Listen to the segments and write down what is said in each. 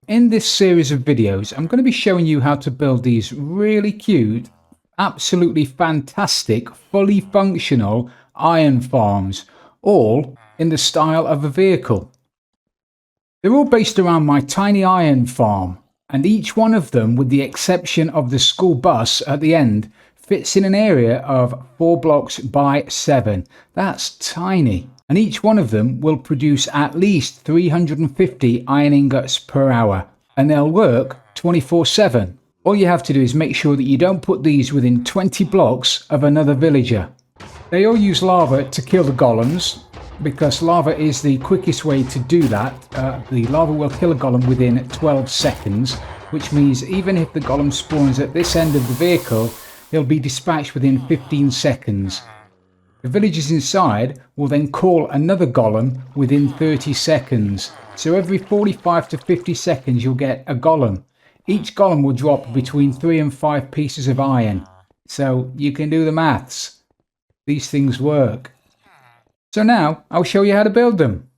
in this series of videos, I'm going to be showing you how to build these really cute, absolutely fantastic, fully functional iron farms, all in the style of a vehicle. They're all based around my tiny iron farm, and each one of them, with the exception of the school bus at the end, fits in an area of 4 blocks by 7. That's tiny. And each one of them will produce at least 350 iron ingots per hour, and they'll work 24/7. All you have to do is make sure that you don't put these within 20 blocks of another villager. They all use lava to kill the golems, because lava is the quickest way to do that. The lava will kill a golem within 12 seconds, which means even if the golem spawns at this end of the vehicle, he'll be dispatched within 15 seconds. The villagers inside will then call another golem within 30 seconds. So every 45 to 50 seconds you'll get a golem. Each golem will drop between 3 and 5 pieces of iron. So you can do the maths. These things work. So now I'll show you how to build them.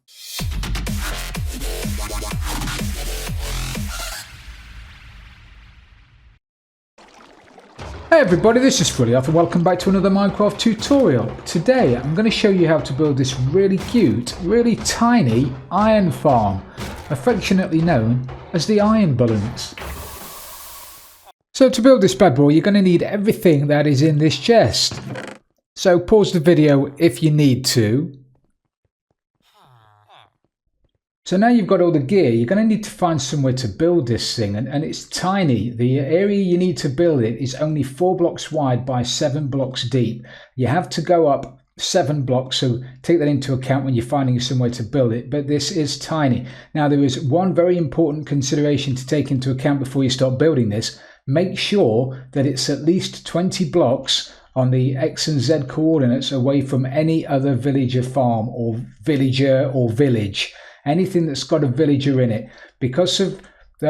Hey everybody, this is Frilioth and welcome back to another Minecraft tutorial. Today I'm going to show you how to build this really cute, really tiny iron farm, affectionately known as the iron balance. So to build this bad boy, you're going to need everything that is in this chest. So pause the video if you need to. So now you've got all the gear, you're going to need to find somewhere to build this thing, and it's tiny. The area you need to build it is only 4 blocks wide by 7 blocks deep. You have to go up 7 blocks, so take that into account when you're finding somewhere to build it, but this is tiny. Now there is one very important consideration to take into account before you start building this. Make sure that it's at least 20 blocks on the X and Z coordinates away from any other villager farm or villager or village. Anything that's got a villager in it. Because of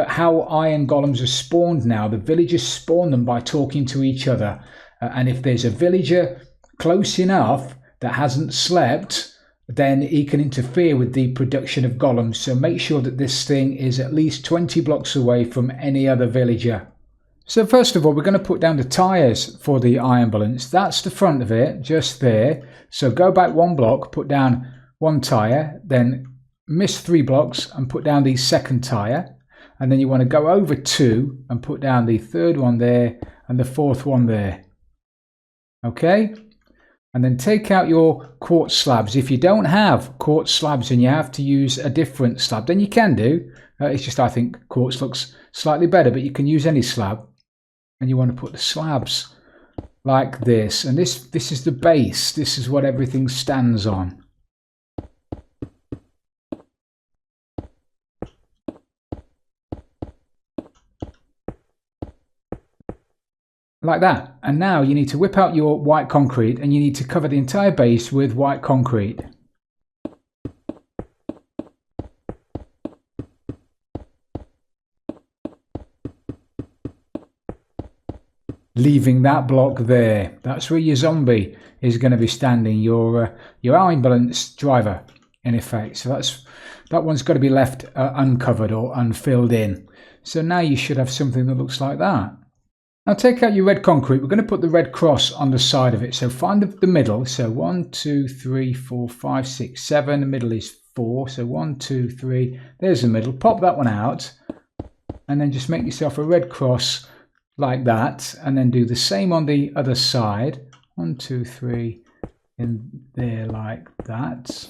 how iron golems are spawned now, the villagers spawn them by talking to each other. And if there's a villager close enough that hasn't slept, then he can interfere with the production of golems. So make sure that this thing is at least 20 blocks away from any other villager. So first of all, we're going to put down the tyres for the iron balance. That's the front of it, just there. So go back 1 block, put down 1 tyre, then miss 3 blocks and put down the second tyre, and then you want to go over 2 and put down the 3rd one there and the 4th one there. Okay, and then take out your quartz slabs. If you don't have quartz slabs and you have to use a different slab, then you can do. It's just I think quartz looks slightly better, but you can use any slab. And you want to put the slabs like this, and this is the base. This is what everything stands on. Like that. And now you need to whip out your white concrete and you need to cover the entire base with white concrete. Leaving that block there. That's where your zombie is going to be standing, your iron balance driver in effect. So that one's got to be left uncovered or unfilled in. So now you should have something that looks like that. Now take out your red concrete. We're going to put the red cross on the side of it. So find the middle. So 1, 2, 3, 4, 5, 6, 7. The middle is 4. So 1, 2, 3. There's the middle. Pop that one out. And then just make yourself a red cross like that. And then do the same on the other side. 1, 2, 3. In there like that.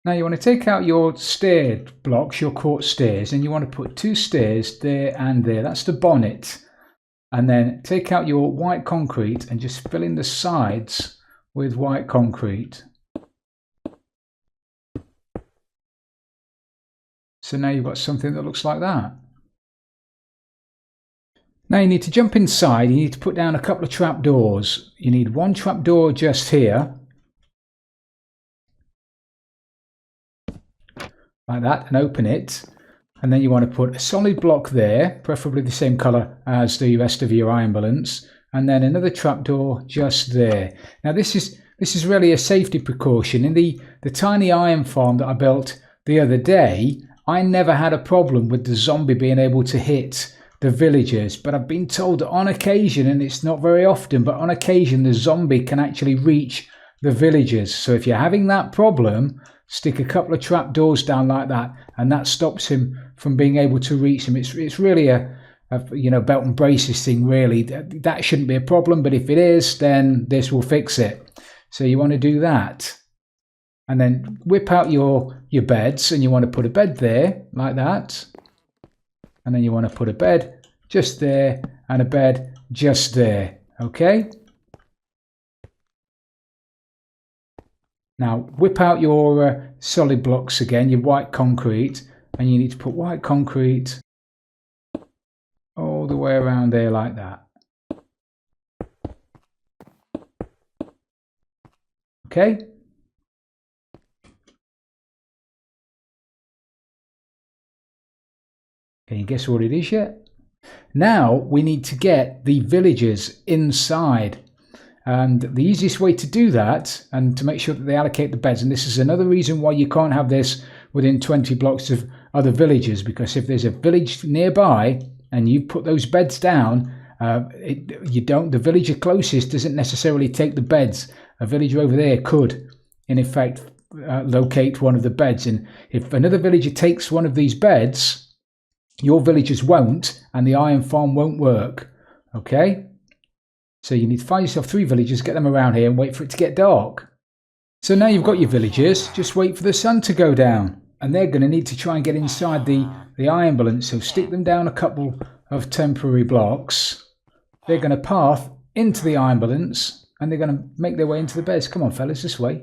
Now you want to take out your stair blocks, your quartz stairs, and you want to put 2 stairs there and there. That's the bonnet. And then take out your white concrete and just fill in the sides with white concrete. So now you've got something that looks like that. Now you need to jump inside. You need to put down a couple of trapdoors. You need 1 trapdoor just here. Like that, and open it, and then you want to put a solid block there, preferably the same color as the rest of your iron balance, and then another trapdoor just there. Now this is really a safety precaution. In the tiny iron farm that I built the other day, I never had a problem with the zombie being able to hit the villagers, but I've been told that on occasion, and it's not very often, but on occasion the zombie can actually reach the villagers. So if you're having that problem, stick a couple of trapdoors down like that, and that stops him from being able to reach them. It's really a belt and braces thing, really. That shouldn't be a problem, but if it is, then this will fix it. So you want to do that. And then whip out your beds, and you want to put a bed there, like that. And then you want to put a bed just there, and a bed just there, okay? Now whip out your solid blocks again, your white concrete, and you need to put white concrete all the way around there like that. Okay? Can you guess what it is yet? Now we need to get the villagers inside. And the easiest way to do that, and to make sure that they allocate the beds, and this is another reason why you can't have this within 20 blocks of other villages, because if there's a village nearby and you put those beds down, the villager closest doesn't necessarily take the beds. A villager over there could, in effect, locate one of the beds. And if another villager takes one of these beds, your villagers won't, and the iron farm won't work. Okay? So you need to find yourself 3 villagers, get them around here, and wait for it to get dark. So now you've got your villagers, just wait for the sun to go down. And they're going to need to try and get inside the iron balance. So stick them down a couple of temporary blocks. They're going to path into the iron balance, and they're going to make their way into the beds. Come on, fellas, this way.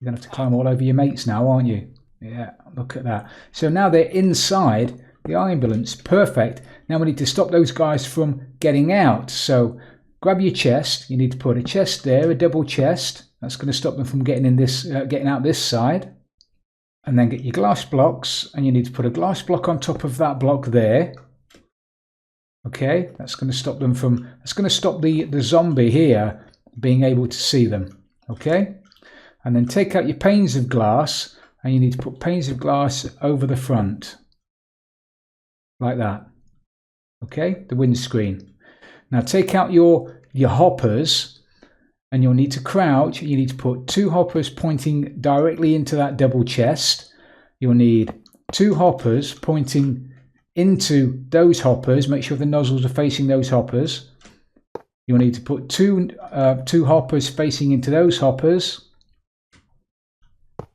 You're going to have to climb all over your mates now, aren't you? Yeah, look at that. So now they're inside the iron balance. Perfect. Now we need to stop those guys from getting out. So grab your chest. You need to put a chest there, a double chest. That's going to stop them from getting out this side. And then get your glass blocks, and you need to put a glass block on top of that block there. Okay, that's going to stop them from. That's going to stop the zombie here being able to see them. Okay, and then take out your panes of glass, and you need to put panes of glass over the front, like that. Okay, the windscreen. Now take out your hoppers, and you'll need to crouch. You need to put 2 hoppers pointing directly into that double chest. You'll need 2 hoppers pointing into those hoppers. Make sure the nozzles are facing those hoppers. You'll need to put two hoppers facing into those hoppers,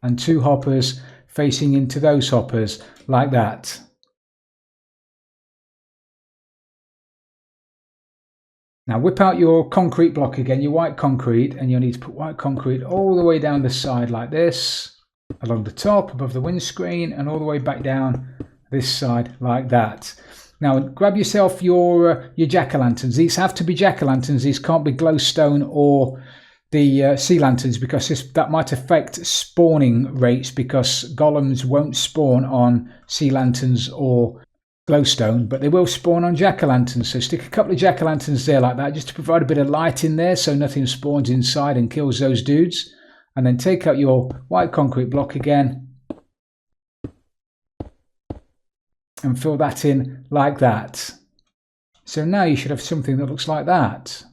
and 2 hoppers facing into those hoppers, like that. Now whip out your concrete block again, your white concrete, and you'll need to put white concrete all the way down the side like this, along the top, above the windscreen, and all the way back down this side like that. Now grab yourself your jack-o'-lanterns. These have to be jack-o'-lanterns. These can't be glowstone or the sea lanterns, because that might affect spawning rates, because golems won't spawn on sea lanterns or glowstone, but they will spawn on jack-o'-lanterns. So stick a couple of jack-o'-lanterns there like that, just to provide a bit of light in there so nothing spawns inside and kills those dudes. And then take out your white concrete block again and fill that in like that. So now you should have something that looks like that.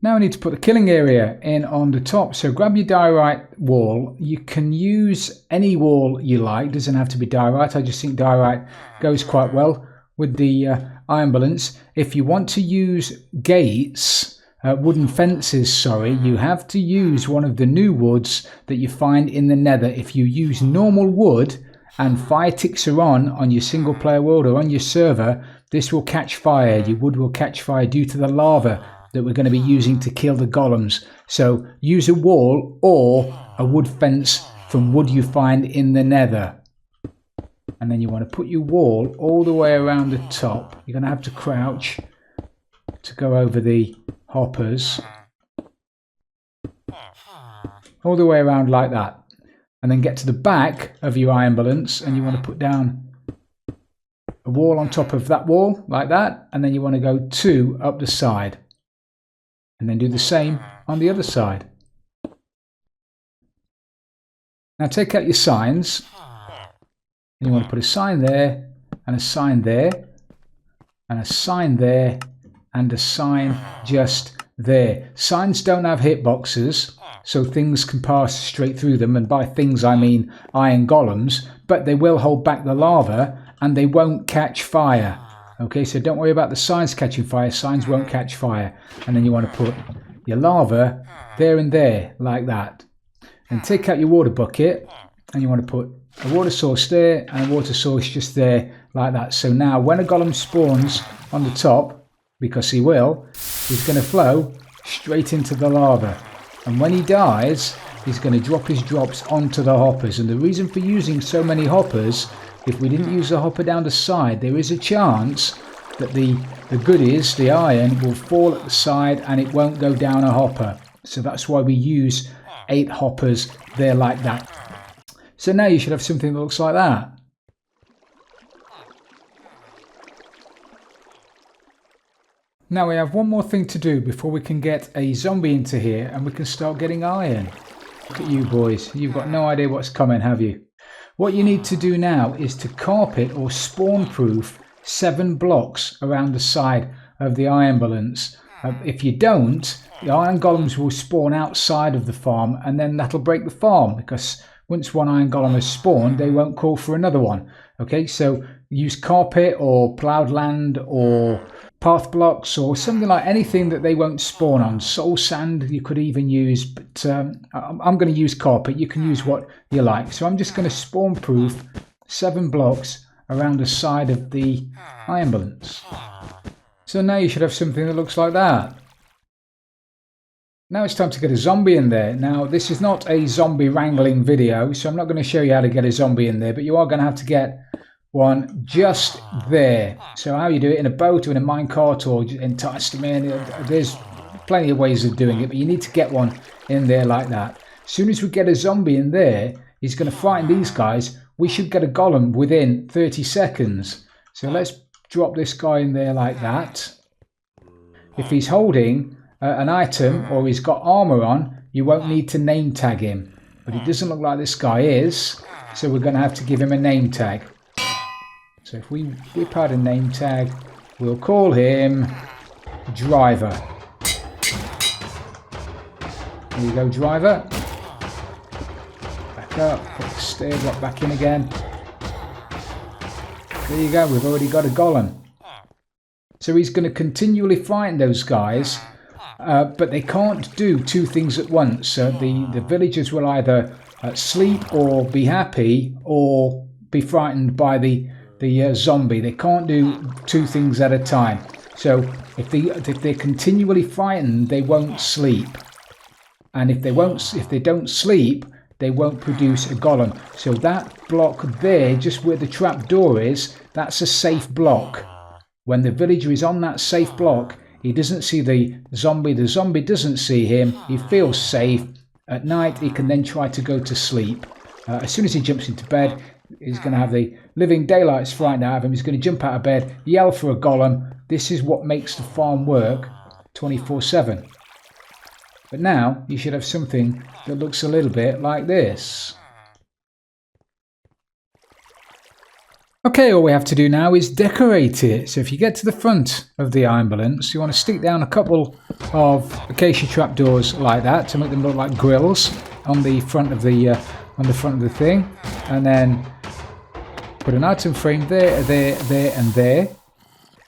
Now we need to put the killing area in on the top. So grab your diorite wall. You can use any wall you like. It doesn't have to be diorite. I just think diorite goes quite well with the iron balance. If you want to use gates, wooden fences, sorry, you have to use one of the new woods that you find in the nether. If you use normal wood and fire ticks are on your single player world or on your server, this will catch fire. Your wood will catch fire due to the lava that we're going to be using to kill the golems. So use a wall or a wood fence from wood you find in the nether. And then you want to put your wall all the way around the top. You're going to have to crouch to go over the hoppers. All the way around like that. And then get to the back of your iron balance, and you want to put down a wall on top of that wall like that. And then you want to go 2 up the side. And And then do the same on the other side. Now take out your signs. And you want to put a sign there, and a sign there, and a sign there, and a sign just there. Signs don't have hitboxes, so things can pass straight through them, and by things I mean iron golems, but they will hold back the lava and they won't catch fire. Okay, so don't worry about the signs catching fire, signs won't catch fire. And then you want to put your lava there and there, like that. And take out your water bucket, and you want to put a water source there and a water source just there, like that. So now when a golem spawns on the top, because he will, he's going to flow straight into the lava. And when he dies, he's going to drop his drops onto the hoppers. And the reason for using so many hoppers, if we didn't use the hopper down the side, there is a chance that the goodies, the iron, will fall at the side and it won't go down a hopper. So that's why we use 8 hoppers there, like that. So now you should have something that looks like that. Now we have one more thing to do before we can get a zombie into here and we can start getting iron. Look at you boys, you've got no idea what's coming, have you? What you need to do now is to carpet or spawn proof 7 blocks around the side of the iron balance. If you don't, the iron golems will spawn outside of the farm and then that'll break the farm, because once one iron golem has spawned, they won't call for another one. Okay, so use carpet or ploughed land or path blocks or something, like anything that they won't spawn on. Soul sand you could even use, but I'm going to use carpet. You can use what you like. So I'm just going to spawn proof 7 blocks around the side of the iron balance. So now you should have something that looks like that. Now it's time to get a zombie in there. Now this is not a zombie wrangling video, so I'm not going to show you how to get a zombie in there, but you are going to have to get one just there. So how you do it, in a boat or in a minecart or entice them in, there's plenty of ways of doing it, but you need to get one in there like that. As soon as we get a zombie in there, he's going to frighten these guys. We should get a golem within 30 seconds. So let's drop this guy in there like that. If he's holding an item or he's got armor on, you won't need to name tag him, but it doesn't look like this guy is, so we're going to have to give him a name tag. So if we whip out a name tag, we'll call him Driver. There you go, Driver. Back up, put the stair block back in again. There you go, we've already got a golem. So he's going to continually frighten those guys. But they can't do 2 things at once. The villagers will either sleep or be happy or be frightened by the zombie. They can't do 2 things at a time. So if they're continually frightened, they won't sleep. And if they don't sleep, they won't produce a golem. So that block there, just where the trap door is, that's a safe block. When the villager is on that safe block, he doesn't see the zombie doesn't see him, he feels safe. At night he can then try to go to sleep. As soon as he jumps into bed, he's going to have the living daylights frightened out of him. He's going to jump out of bed, yell for a golem. This is what makes the farm work 24/7. But now you should have something that looks a little bit like this. Okay, all we have to do now is decorate it. So if you get to the front of the iron balance, you want to stick down a couple of acacia trapdoors like that to make them look like grills on the front of the thing, and then put an item frame there, and there.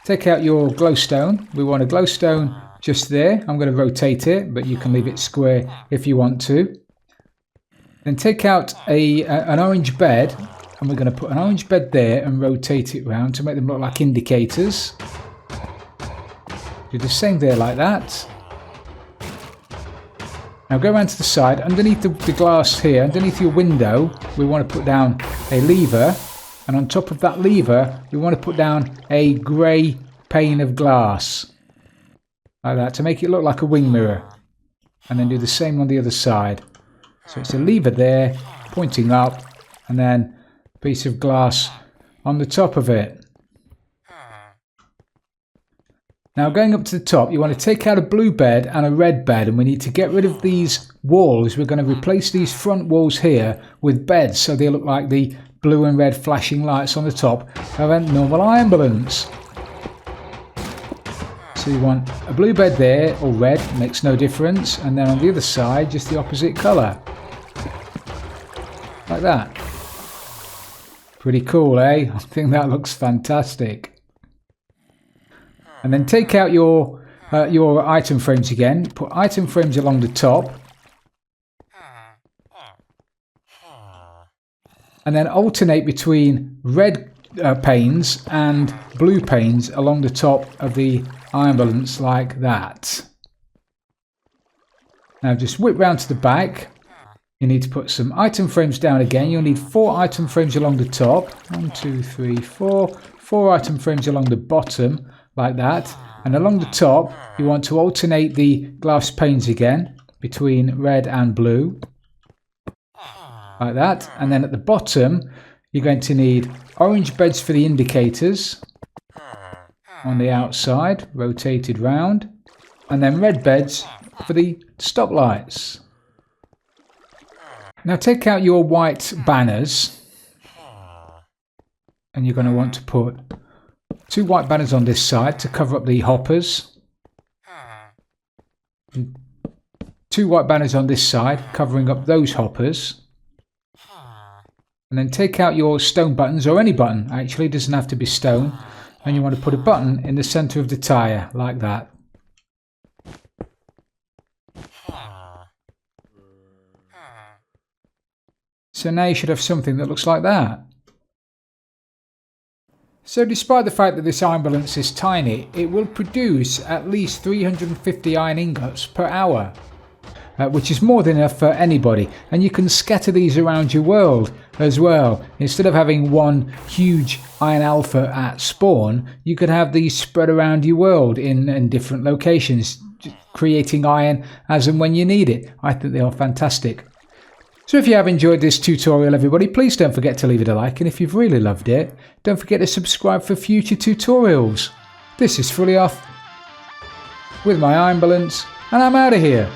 Take out your glowstone. We want a glowstone just there. I'm going to rotate it, but you can leave it square if you want to. Then take out an orange bed. And we're going to put an orange bed there and rotate it around to make them look like indicators. Do the same there like that. Now go around to the side. Underneath the glass here, underneath your window, we want to put down a lever. And on top of that lever, we want to put down a grey pane of glass. Like that, to make it look like a wing mirror. And then do the same on the other side. So it's a lever there, pointing up, and then piece of glass on the top of it. Now going up to the top, you want to take out a blue bed and a red bed, and we need to get rid of these walls. We're going to replace these front walls here with beds so they look like the blue and red flashing lights on the top of a normal iron balance. So you want a blue bed there, or red, makes no difference, and then on the other side just the opposite colour. Like that. Pretty cool, eh? I think that looks fantastic. And then take out your item frames again. Put item frames along the top. And then alternate between red panes and blue panes along the top of the iron balance like that. Now just whip round to the back. You need to put some item frames down again. You'll need 4 item frames along the top. 1, 2, 3, 4. 4 item frames along the bottom like that. And along the top you want to alternate the glass panes again between red and blue. Like that. And then at the bottom you're going to need orange beds for the indicators on the outside, rotated round. And then red beds for the stoplights. Now take out your white banners, and you're going to want to put 2 white banners on this side to cover up the hoppers. And 2 white banners on this side covering up those hoppers. And then take out your stone buttons, or any button, actually, it doesn't have to be stone. And you want to put a button in the centre of the tyre, like that. So now you should have something that looks like that. So despite the fact that this iron balance is tiny, it will produce at least 350 iron ingots per hour. Which is more than enough for anybody. And you can scatter these around your world as well. Instead of having one huge iron alpha at spawn, you could have these spread around your world in different locations, creating iron as and when you need it. I think they are fantastic. So if you have enjoyed this tutorial, everybody, please don't forget to leave it a like, and if you've really loved it, don't forget to subscribe for future tutorials. This is Frilioth with my iron balance, and I'm out of here.